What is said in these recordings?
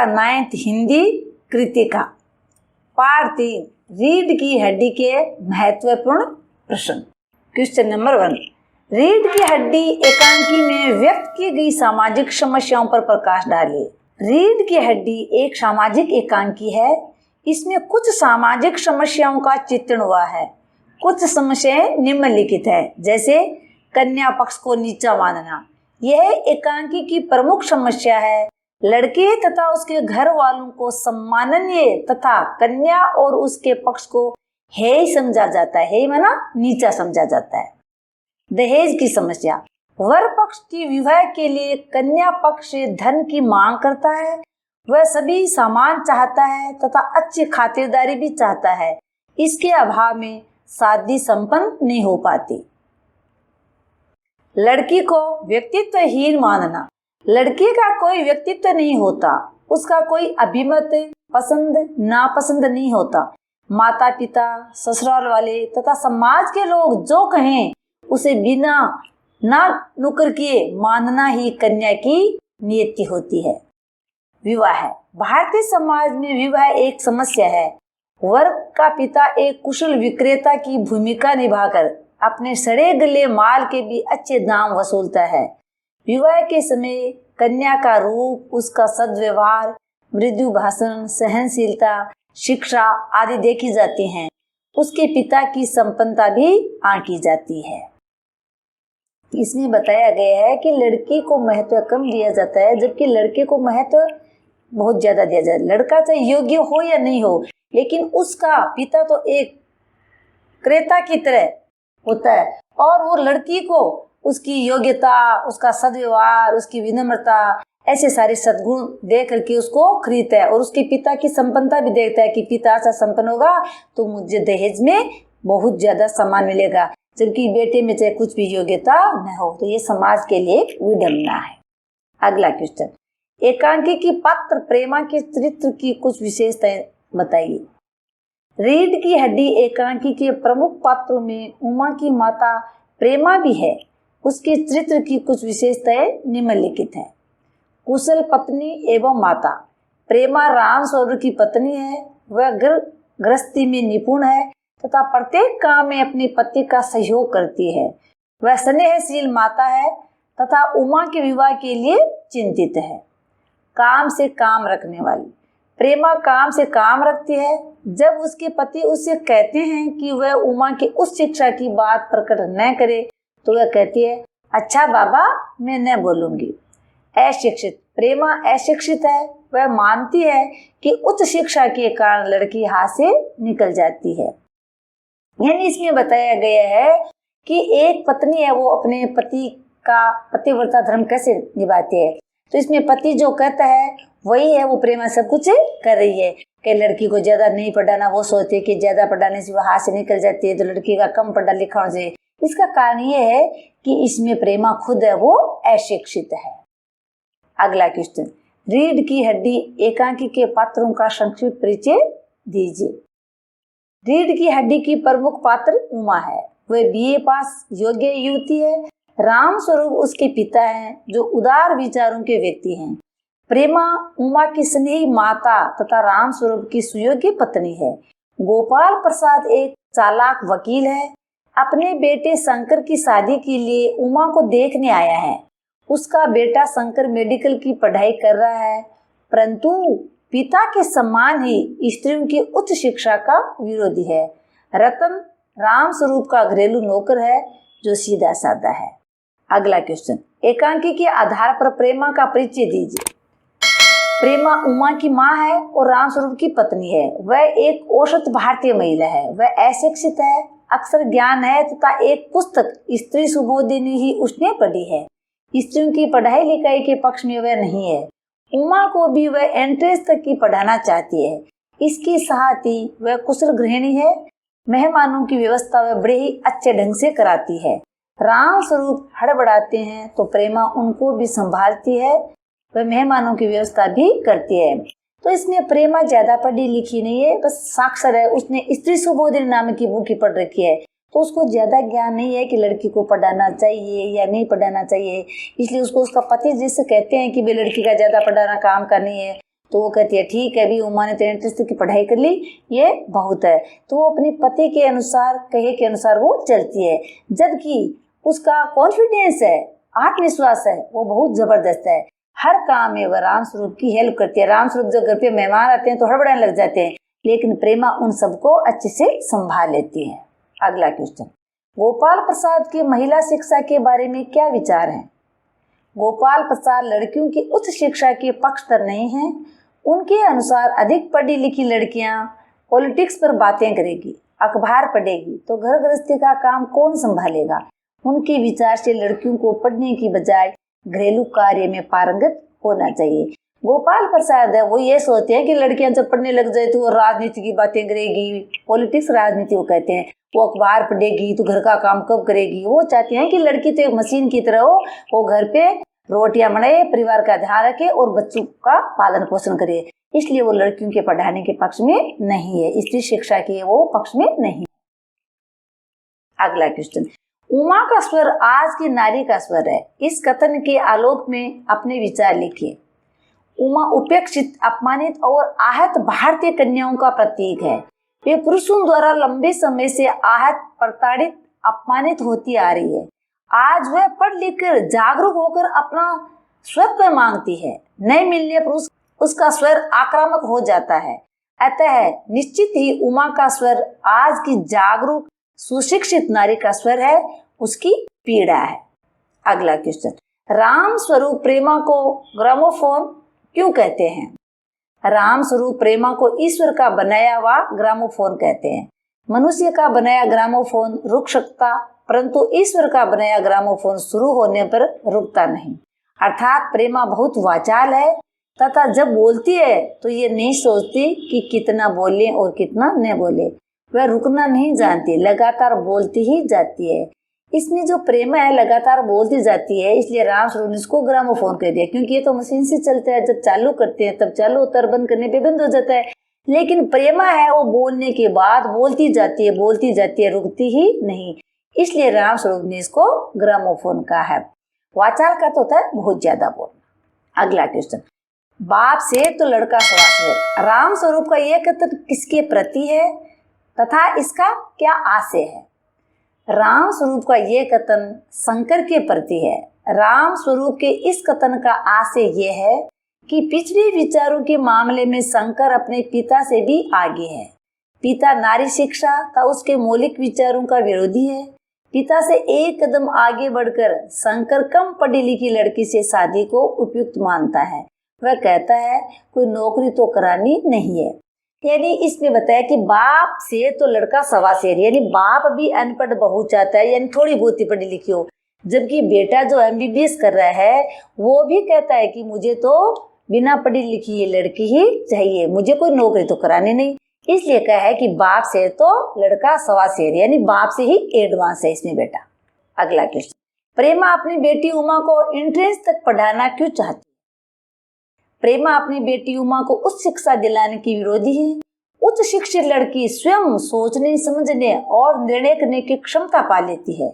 कक्षा 9th हिंदी कृतिका पाठ 3 रीढ़ की हड्डी के महत्वपूर्ण प्रश्न। क्वेश्चन नंबर 1, रीढ़ की हड्डी एकांकी में व्यक्त की गई सामाजिक समस्याओं पर प्रकाश डाले। रीढ़ की हड्डी एक सामाजिक एकांकी है। इसमें कुछ सामाजिक समस्याओं का चित्रण हुआ है। कुछ समस्याएं निम्नलिखित है, जैसे कन्या पक्ष को नीचा मानना। यह एकांकी की प्रमुख समस्या है। लड़के तथा उसके घर वालों को सम्माननीय तथा कन्या और उसके पक्ष को हेय समझा जाता है। हेय माना नीचा समझा जाता है। दहेज की समस्या, वर पक्ष की विवाह के लिए कन्या पक्ष से धन की मांग करता है। वह सभी सामान चाहता है तथा अच्छी खातिरदारी भी चाहता है। इसके अभाव में शादी संपन्न नहीं हो पाती। लड़की को व्यक्तित्वहीन मानना, लड़के का कोई व्यक्तित्व नहीं होता, उसका कोई अभिमत पसंद नापसंद नहीं होता। माता पिता, ससुराल वाले तथा समाज के लोग जो कहें उसे बिना ना नुकर किए मानना ही कन्या की नियति होती है। विवाह, भारतीय समाज में विवाह एक समस्या है। वर का पिता एक कुशल विक्रेता की भूमिका निभाकर अपने सड़े गले माल के भी अच्छे दाम वसूलता है। विवाह के समय कन्या का रूप, उसका सद्व्यवहार, मृदु भाषण, सहनशीलता, शिक्षा आदि देखी जाती हैं। उसके पिता की संपन्नता भी आंकी जाती है। इसमें बताया गया है कि लड़की को महत्व कम दिया जाता है, जबकि लड़के को महत्व बहुत ज्यादा दिया जाता है। लड़का चाहे योग्य हो या नहीं हो, लेकिन उसका पिता तो एक क्रेता की तरह होता है और वो लड़की को उसकी योग्यता, उसका सद्व्यवहार, उसकी विनम्रता, ऐसे सारे सद्गुण देख करके उसको खरीदता है। और उसके पिता की संपन्नता भी देखता है कि पिता ऐसा संपन्न होगा तो मुझे दहेज में बहुत ज्यादा सामान मिलेगा, जबकि बेटे में चाहे कुछ भी योग्यता न हो। तो ये समाज के लिए एक विडंबना है। अगला क्वेश्चन, एकांकी की पात्र प्रेमा के चरित्र की कुछ विशेषताएं बताइए। रीढ़ की हड्डी एकांकी के प्रमुख पात्रों में उमा की माता प्रेमा भी है। उसके चरित्र की कुछ विशेषताएं निम्नलिखित है। कुशल पत्नी एवं माता, प्रेमा राम स्वरूप की पत्नी है। वह गृहस्थी में निपुण है तथा प्रत्येक काम में अपने पति का सहयोग करती है। वह स्नेहशील माता है तथा उमा के विवाह के लिए चिंतित है। काम से काम रखने वाली, प्रेमा काम से काम रखती है। जब उसके पति उससे कहते हैं कि वह उमा की उच्च शिक्षा की बात प्रकट न करे तो वह कहती है, अच्छा बाबा, मैं न बोलूंगी। अशिक्षित, प्रेमा अशिक्षित है। वह मानती है कि उच्च शिक्षा के कारण लड़की हाथ से निकल जाती है। यानी इसमें बताया गया है कि एक पत्नी है, वो अपने पति का पतिव्रता धर्म कैसे निभाती है। तो इसमें पति जो कहता है वही है, वो प्रेमा सब कुछ कर रही है कि लड़की को ज्यादा नहीं पढ़ाना। वो सोचते कि ज्यादा पढ़ाने से वो हाथ से निकल जाती है, तो लड़की का कम पढ़ा लिखा होना चाहिए। इसका कारण ये है कि इसमें प्रेमा खुद है वो अशिक्षित है। अगला क्वेश्चन, रीढ़ की हड्डी एकांकी के पात्रों का संक्षिप्त परिचय दीजिए। रीढ़ की हड्डी की प्रमुख पात्र उमा है। वह बीए पास योग्य युवती है। राम स्वरूप उसके पिता हैं, जो उदार विचारों के व्यक्ति हैं। प्रेमा उमा की स्नेही माता तथा राम स्वरूप की सुयोग्य पत्नी है। गोपाल प्रसाद एक चालाक वकील है। अपने बेटे शंकर की शादी के लिए उमा को देखने आया है। उसका बेटा शंकर मेडिकल की पढ़ाई कर रहा है, परंतु पिता के समान ही स्त्रियों की उच्च शिक्षा का विरोधी है। रतन राम स्वरूप का घरेलू नौकर है, जो सीधा साधा है। अगला क्वेश्चन, एकांकी के आधार पर प्रेमा का परिचय दीजिए। प्रेमा उमा की माँ है और राम स्वरूप की पत्नी है। वह एक औसत भारतीय महिला है। वह अशिक्षित है, अक्षर ज्ञान है तथा एक पुस्तक स्त्री सुबोधिनी ही उसने पढ़ी है। स्त्रियों की पढ़ाई लिखाई के पक्ष में वह नहीं है। उमा को भी वह एंट्रेंस तक की पढ़ाना चाहती है। इसके साथ ही वह कुशल गृहिणी है। मेहमानों की व्यवस्था वह बड़े ही अच्छे ढंग से कराती है। राम स्वरूप हड़बड़ाते हैं तो प्रेमा उनको भी संभालती है। वह मेहमानों की व्यवस्था भी करती है। तो इसमें प्रेमा ज्यादा पढ़ी लिखी नहीं है, बस साक्षर है। उसने स्त्री सुबोधिनी नाम की बुक ही पढ़ रखी है, तो उसको ज्यादा ज्ञान नहीं है कि लड़की को पढ़ाना चाहिए या नहीं पढ़ाना चाहिए। इसलिए उसको उसका पति जिससे कहते हैं कि वे लड़की का ज्यादा पढ़ाना काम का नहीं है, तो वो कहती है ठीक है, अभी उमा ने तो इंट्रेंस की पढ़ाई कर ली, ये बहुत है। तो वो अपने पति के अनुसार, कहे के अनुसार वो चलती है, जबकि उसका कॉन्फिडेंस है, आत्मविश्वास है, वो बहुत जबरदस्त है। हर काम में वह राम स्वरूप की हेल्प करती है। राम स्वरूप जब घर पे मेहमान आते हैं तो हड़बड़ाने लग जाते हैं, लेकिन प्रेमा उन सबको अच्छे से संभाल लेती है। अगला क्वेश्चन, गोपाल प्रसाद की महिला शिक्षा के बारे में क्या विचार है? गोपाल प्रसाद लड़कियों की उच्च शिक्षा के पक्षधर नहीं हैं। उनके अनुसार अधिक पढ़ी लिखी लड़कियां पॉलिटिक्स पर बातें करेगी, अखबार पढ़ेगी तो घर गृहस्थी का काम कौन संभालेगा। उनके विचार से लड़कियों को पढ़ने की बजाय घरेलू कार्य में पारंगत होना चाहिए। गोपाल प्रसाद है वो ये सोचते हैं कि लड़कियां जब पढ़ने लग जाए तो वो राजनीति की बातें करेगी, पॉलिटिक्स राजनीति वो कहते हैं, वो अखबार पढ़ेगी तो घर का काम कब करेगी। वो चाहते हैं कि लड़की तो एक मशीन की तरह हो, वो घर पे रोटियां बनाए, परिवार का ध्यान रखे और बच्चों का पालन पोषण करे। इसलिए वो लड़कियों के पढ़ाने के पक्ष में नहीं है, स्त्री शिक्षा के वो पक्ष में नहीं। अगला क्वेश्चन, उमा का स्वर आज की नारी का स्वर है। इस कथन के आलोक में अपने विचार लिखिए। उमा उपेक्षित, अपमानित और आहत भारतीय कन्याओं का प्रतीक है। वे पुरुषों द्वारा लंबे समय से आहत, प्रताड़ित, अपमानित होती आ रही है। आज वह पढ़ लिख कर जागरूक होकर अपना स्वत्व मांगती है। नहीं मिलने पर उसका स्वर आक्रामक हो जाता है। अतः निश्चित ही उमा का स्वर आज की जागरूक सुशिक्षित नारी का स्वर है, उसकी पीड़ा है। अगला क्वेश्चन, राम स्वरूप प्रेमा को ग्रामोफोन क्यों कहते हैं? राम स्वरूप प्रेमा को ईश्वर का बनाया हुआ ग्रामोफोन कहते हैं। मनुष्य का बनाया ग्रामोफोन रुक सकता, परंतु ईश्वर का बनाया ग्रामोफोन शुरू होने पर रुकता नहीं। अर्थात प्रेमा बहुत वाचाल है तथा जब बोलती है तो ये नहीं सोचती कि कितना बोले और कितना न बोले। वह रुकना नहीं जानती, लगातार बोलती ही जाती है। इसमें जो प्रेमा है लगातार बोलती जाती है, इसलिए राम स्वरूप ने इसको ग्रामोफोन कह दिया, क्योंकि ये तो मशीन से चलता है, जब चालू करते हैं तब चालू होता है, बंद करने पे बंद हो जाता है। लेकिन प्रेमा है वो बोलने के बाद बोलती जाती है, बोलती जाती है, रुकती ही नहीं। इसलिए राम स्वरूप ने इसको ग्रामोफोन कहा है। वाचाल का तो होता है बहुत ज्यादा बोलना। अगला क्वेश्चन, बाप से तो लड़का श्वास है। राम स्वरूप का यह कथन किसके प्रति है तथा इसका क्या आशय है? राम स्वरूप का यह कथन शंकर के प्रति है। राम स्वरूप के इस कथन का आशय यह है कि पिछड़े विचारों के मामले में शंकर अपने पिता से भी आगे है। पिता नारी शिक्षा तथा उसके मौलिक विचारों का विरोधी है। पिता से एक कदम आगे बढ़कर शंकर कम पढ़ी लिखी लड़की से शादी को उपयुक्त मानता है। वह कहता है कोई नौकरी तो करानी नहीं है। यानी इसमें बताया कि बाप से तो लड़का सवा शेर, यानी बाप भी अनपढ़ बहू चाहता है, यानी थोड़ी बहुत ही पढ़ी लिखी हो, जबकि बेटा जो एमबीबीएस कर रहा है वो भी कहता है कि मुझे तो बिना पढ़ी लिखी ये लड़की ही चाहिए, मुझे कोई नौकरी तो करानी नहीं। इसलिए कहा है कि बाप से तो लड़का सवा शेर, यानी बाप से ही एडवांस है इसमें बेटा। अगला क्वेश्चन, प्रेमा अपनी बेटी उमा को एंट्रेंस तक पढ़ाना क्यों चाहती? प्रेमा अपनी बेटी उमा को उच्च शिक्षा दिलाने की विरोधी है। उच्च शिक्षित लड़की स्वयं सोचने, समझने और निर्णय करने की क्षमता पा लेती है।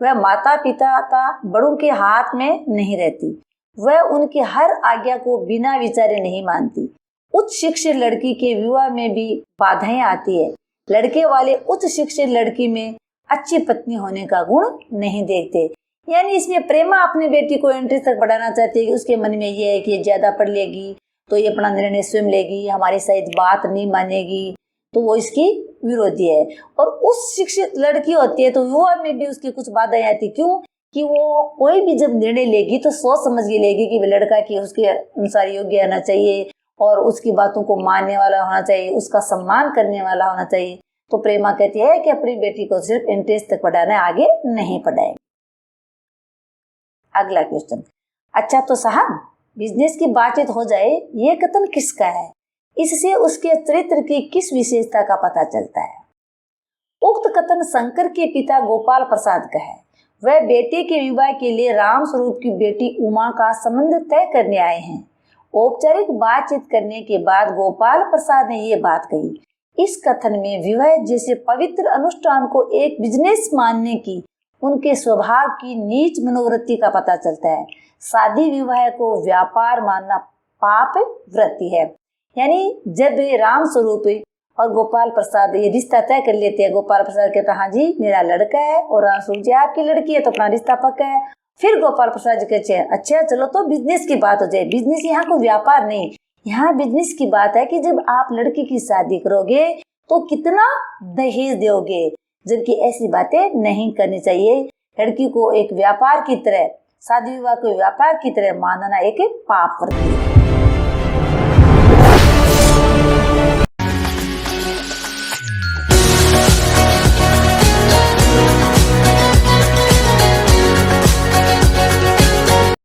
वह माता पिता तथा बड़ों के हाथ में नहीं रहती। वह उनकी हर आज्ञा को बिना विचारे नहीं मानती। उच्च शिक्षित लड़की के विवाह में भी बाधाएं आती है। लड़के वाले उच्च शिक्षित लड़की में अच्छी पत्नी होने का गुण नहीं देखते। यानी इसमें प्रेमा अपनी बेटी को एंट्रेंस तक पढ़ाना चाहती है कि उसके मन में ये है कि ये ज्यादा पढ़ लेगी तो ये अपना निर्णय स्वयं लेगी, हमारी सही बात नहीं मानेगी, तो वो इसकी विरोधी है। और उस शिक्षित लड़की होती है तो विवाह में भी उसकी कुछ बाधाएं आती। क्यों? कि वो कोई भी जब निर्णय लेगी तो सोच समझ के लेगी कि लड़का की उसके अनुसार योग्य होना चाहिए और उसकी बातों को मानने वाला होना चाहिए, उसका सम्मान करने वाला होना चाहिए। तो प्रेमा कहती है कि अपनी बेटी को सिर्फ एंट्रेंस तक पढ़ाना है, आगे नहीं पढ़ाएगी। अगला क्वेश्चन, अच्छा तो साहब बिजनेस की बातचीत हो जाए, ये कथन किसका है? इससे उसके चरित्र की किस विशेषता का पता चलता है? उक्त कथन शंकर के पिता गोपाल प्रसाद का है। वह बेटे के विवाह के लिए राम स्वरूप की बेटी उमा का संबंध तय करने आए हैं। औपचारिक बातचीत करने के बाद गोपाल प्रसाद ने ये बात कही। इस कथन में विवाह जैसे पवित्र अनुष्ठान को एक बिजनेस मानने की उनके स्वभाव की नीच मनोवृत्ति का पता चलता है। शादी विवाह को व्यापार मानना पाप वृत्ति है। यानी जब राम स्वरूप और गोपाल प्रसाद ये रिश्ता तय कर लेते हैं, गोपाल प्रसाद कहता हाँ जी मेरा लड़का है और राम स्वरूप जी आपकी लड़की है, तो अपना रिश्ता पक्का है। फिर गोपाल प्रसाद जी कहते हैं अच्छा चलो तो बिजनेस की बात हो जाए। बिजनेस यहाँ कोई व्यापार नहीं, यहाँ बिजनेस की बात है कि जब आप लड़की की शादी करोगे तो कितना दहेज दोगे, जबकि ऐसी बातें नहीं करनी चाहिए। लड़की को एक व्यापार की तरह, शादी विवाह को व्यापार की तरह मानना एक पाप वृत्ति है।